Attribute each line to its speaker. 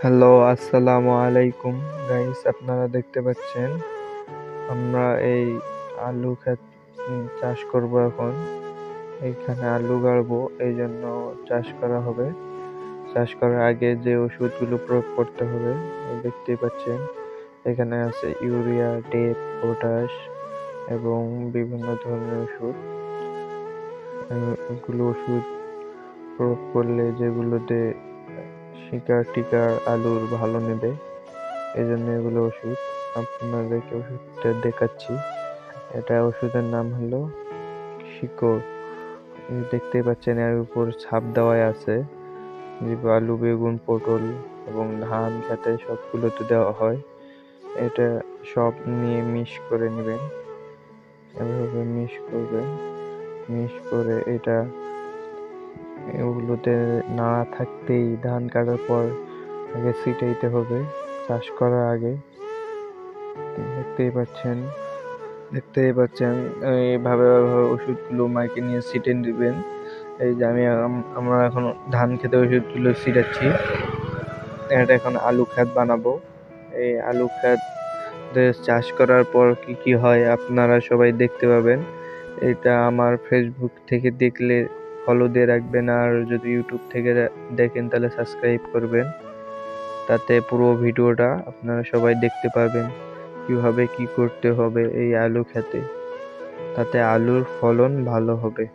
Speaker 1: Hello, আসসালামু আলাইকুম guys. আপনারা দেখতে পাচ্ছেন আমরা এই আলু ক্ষেত চাষ করব এখন। এইখানে আলু গাড়বো, এই জন্য চাষ করা হবে। চাষ করার আগে যে ওষুধগুলো প্রয়োগ করতে হবে দেখতেই পাচ্ছেন। এখানে আছে ইউরিয়া, ডেপ, পটাশ এবং বিভিন্ন ধরনের ওষুধ। এগুলো ওষুধ প্রয়োগ করলে যেগুলোতে শিকড়-টিকড় আলুর ভালো নেবে, এজন্য এগুলো ওষুধ। আপনাদেরকে ওষুধটা দেখাচ্ছি। এটা ওষুধের নাম হলো শিকড়। দেখতেই পাচ্ছেন এর উপর ছাপ দেওয়াই আছে। যে আলু, বেগুন, পটল এবং ধান খেতে সবগুলোতে দেওয়া হয়। এটা সব নিয়ে মিশ করে নেবেন। এভাবে মিশ করবেন। মিশ করে এটা এগুলোতে নাড়া থাকতেই ধান কাটার পর আগে ছিটাইতে হবে চাষ করার আগে। দেখতেই পাচ্ছেন এইভাবে ওষুধগুলো মাইকে নিয়ে ছিটে দিবেন। এই যে আমরা এখন ধান খেতে ওষুধগুলো ছিটাচ্ছি। এটা এখন আলু ক্ষেত বানাবো। এই আলু ক্ষেত চাষ করার পর কি কি হয় আপনারা সবাই দেখতে পাবেন। এটা আমার ফেসবুক থেকে দেখলে ফলো দিয়ে রাখবেন, আর যদি ইউটিউব থেকে দেখেন তাহলে সাবস্ক্রাইব করবেন। তাতে পুরো ভিডিওটা আপনারা সবাই দেখতে পারবেন কিভাবে কি করতে হবে এই আলু খেতে, তাতে আলুর ফলন ভালো হবে।